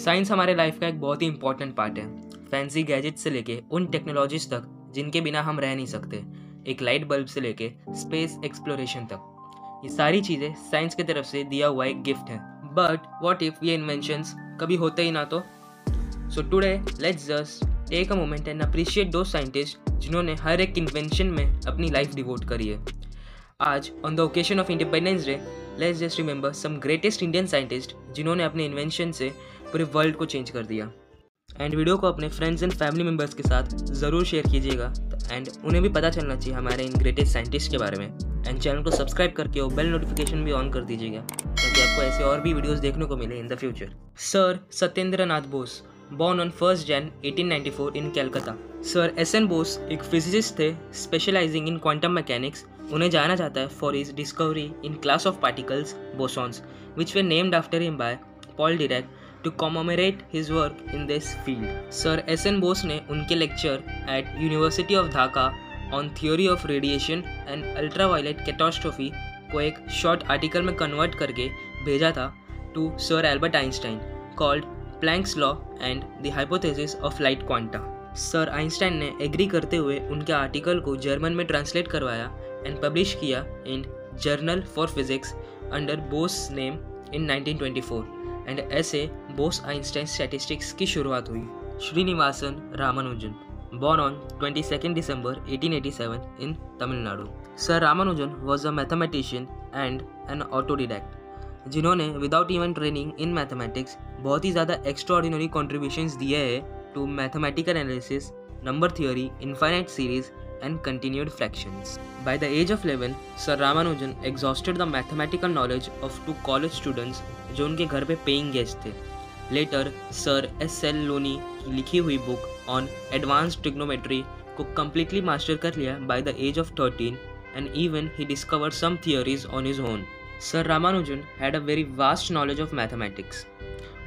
Science हमारे life का एक बहुत ही इंपॉर्टेंट पार्ट है। फैंसी गैजेट से लेके उन टेक्नोलॉजीज तक जिनके बिना हम रह नहीं सकते, एक लाइट बल्ब से लेके स्पेस एक्सप्लोरेशन तक, ये सारी चीज़ें साइंस की तरफ से दिया हुआ एक गिफ्ट है। बट व्हाट इफ ये इन्वेंशंस कभी होते ही ना तो? So today let's just take a moment and appreciate दो साइंटिस्ट जिन्होंने हर एक इन्वेंशन में अपनी लाइफ डिवोट करी है। आज on the occasion of independence day let's just remember some greatest Indian scientist जिन्होंने अपने इन्वेंशन से पूरे वर्ल्ड को चेंज कर दिया। एंड वीडियो को अपने फ्रेंड्स एंड फैमिली मेम्बर्स के साथ ज़रूर शेयर कीजिएगा एंड उन्हें भी पता चलना चाहिए हमारे इन ग्रेटेस्ट साइंटिस्ट के बारे में। एंड चैनल को सब्सक्राइब करके और बेल नोटिफिकेशन भी ऑन कर दीजिएगा ताकि आपको ऐसे और भी वीडियोस देखने को मिले in the future. Sir Satyendra Nath Bose, born on 1st Jan 1894 in Calcutta. Sir S N. Bose एक फिजिसिस्ट थे स्पेशलाइजिंग इन क्वांटम मैकेनिक्स। उन्हें जाना जाता है for his discovery in class of particles bosons which were named after him by Paul Dirac to commemorate his work in this field. Sir S N. Bose ने उनके lecture at university of Dhaka on theory of radiation and ultraviolet catastrophe को एक short article में convert करके भेजा था to sir Albert Einstein called Planck's law and the hypothesis of light quanta. Sir Einstein ने agree करते हुए उनके आर्टिकल को जर्मन में ट्रांसलेट करवाया एंड पब्लिश किया in journal for physics under Bose name in 1924 and ऐसे बोस आइंस्टाइन स्टैटिस्टिक्स की शुरुआत हुई। Srinivasan Ramanujan, born on 22nd December 1887 in Tamil Nadu. Sir Ramanujan was a mathematician and an autodidact जिन्होंने without even training in mathematics बहुत ही ज़्यादा extraordinary contributions दिए हैं to mathematical analysis, number theory, infinite series and continued fractions. By the age of 11 sir Ramanujan exhausted the mathematical knowledge of 2 college students जो उनके घर पे पेइंग गेस्ट थे। Later sir S L. लोनी की लिखी हुई बुक ऑन एडवांस्ड ट्रिग्नोमेट्री को completely master कर लिया by the age of 13 and even he discovered some theories on his own. Sir Ramanujan had a very vast knowledge of mathematics.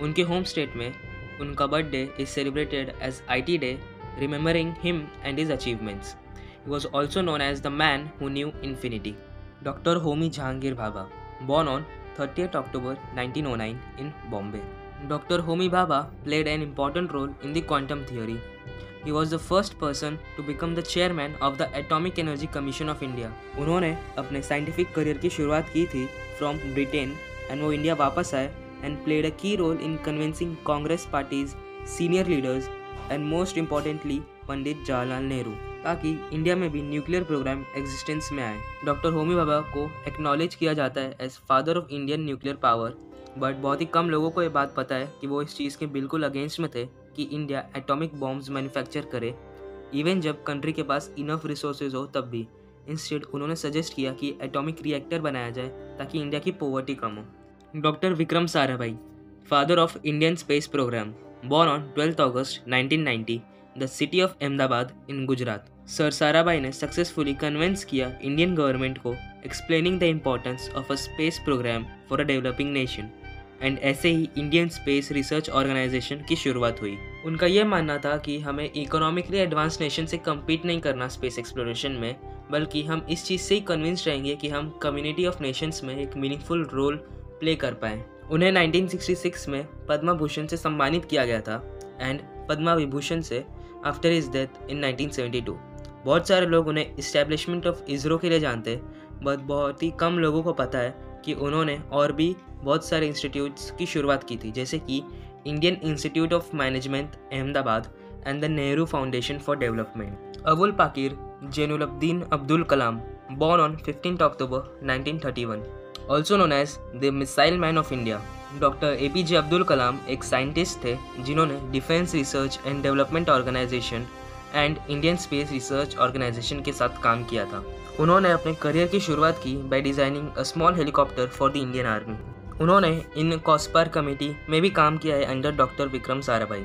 उनके home state में उनका birthday is celebrated as IT day, remembering him and his achievements. He was also known as the man who knew infinity. Doctor Homi Jehangir Bhabha, born on 30th October 1909 in Bombay. Dr. Homi Bhabha played an important role in the quantum theory. He was the first person to become the chairman of the Atomic Energy Commission of India. उन्होंने अपने scientific career की शुरुआत की थी from Britain and वो India वापस आए and played a key role in convincing Congress party's, senior leaders and most importantly Pandit Jawaharlal Nehru ताकि इंडिया में भी न्यूक्लियर प्रोग्राम एग्जिस्टेंस में आए। डॉक्टर होमी भाभा को एक्नॉलेज किया जाता है as father of Indian nuclear power, but बहुत ही कम लोगों को ये बात पता है कि वो इस चीज़ के बिल्कुल अगेंस्ट में थे कि इंडिया एटॉमिक बॉम्ब्स मैन्युफैक्चर करे, इवन जब कंट्री के पास इनफ रिसोर्सेज हो तब भी। इंस्टेड उन्होंने सजेस्ट किया कि एटॉमिक रिएक्टर बनाया जाए ताकि इंडिया की पॉवर्टी कम हो। Doctor Vikram Sarabhai, father of Indian space program, born on 12th August 1990 the city of Ahmedabad in Gujarat. Sir Sarabhai ने सक्सेसफुली कन्विंस किया इंडियन गवर्नमेंट को explaining the importance of a space program for a developing nation and ऐसे ही Indian space research organisation की शुरुआत हुई। उनका यह मानना था कि हमें इकोनॉमिकली एडवांस नेशन से कम्पीट नहीं करना स्पेस एक्सप्लोरेशन में, बल्कि हम इस चीज़ से ही कन्विंस रहेंगे कि हम कम्युनिटी ऑफ नेशंस में एक मीनिंगफुल रोल प्ले कर पाएँ। उन्हें 1966 में पद्म भूषण से सम्मानित किया गया था एंड पद्मा विभूषण से आफ्टर हिज डेथ इन 1972। बहुत सारे लोग उन्हें इस्टेब्लिशमेंट ऑफ इसरो के लिए जानते हैं, बट बहुत ही कम लोगों को पता है कि उन्होंने और भी बहुत सारे इंस्टीट्यूट्स की शुरुआत की थी, जैसे कि Indian Institute of Management Ahmedabad and the Nehru Foundation for Development. Abul Pakir Jainulabdeen Abdul Kalam, born on 15th October 1931, also known as the Missile Man of India. Doctor APJ Abdul Kalam एक साइंटिस्ट थे जिन्होंने Defence Research and Development Organisation and Indian space research Organisation के साथ काम किया था। उन्होंने अपने करियर की शुरुआत की by designing a small helicopter for the Indian army. उन्होंने इन कॉस्पार कमेटी में भी काम किया है अंडर डॉक्टर विक्रम साराभाई।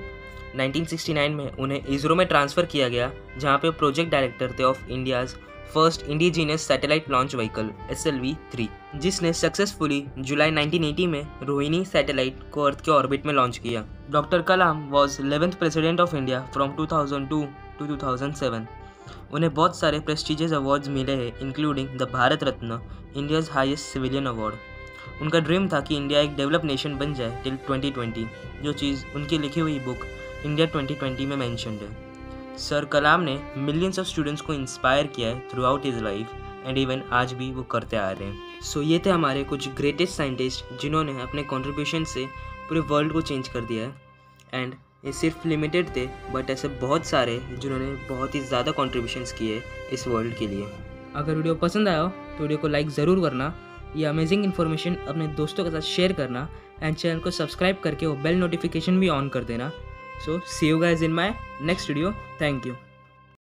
1969 में उन्हें इसरो में ट्रांसफ़र किया गया जहाँ पे प्रोजेक्ट डायरेक्टर थे of India's first indigenous satellite launch vehicle SLV-3, जिसने सक्सेसफुली जुलाई 1980 में रोहिणी सैटेलाइट को अर्थ के ऑर्बिट में लॉन्च किया। Doctor Kalam was 11th president of India from 2002 to 2007। उन्हें बहुत सारे प्रेस्टिजियस अवार्ड्स मिले हैं including the Bharat Ratna, India's highest civilian award. उनका ड्रीम था कि इंडिया एक डेवलप नेशन बन जाए टिल 2020, जो चीज़ उनकी लिखी हुई बुक इंडिया 2020 में मैंशनड है। सर कलाम ने मिलियंस ऑफ स्टूडेंट्स को इंस्पायर किया है through out his life and even आज भी वो करते आ रहे हैं। सो ये थे हमारे कुछ ग्रेटेस्ट साइंटिस्ट जिन्होंने अपने कॉन्ट्रीब्यूशन से पूरे वर्ल्ड को चेंज कर दिया है। एंड ये सिर्फ लिमिटेड थे, बट ऐसे बहुत सारे जिन्होंने बहुत ही ज़्यादा कॉन्ट्रीब्यूशंस किए इस वर्ल्ड के लिए। अगर वीडियो पसंद आया हो तो वीडियो को लाइक ज़रूर करना, ये अमेजिंग इन्फॉर्मेशन अपने दोस्तों के साथ शेयर करना एंड चैनल को सब्सक्राइब करके वो बेल नोटिफिकेशन भी ऑन कर देना। So see you guys in my next video. Thank you.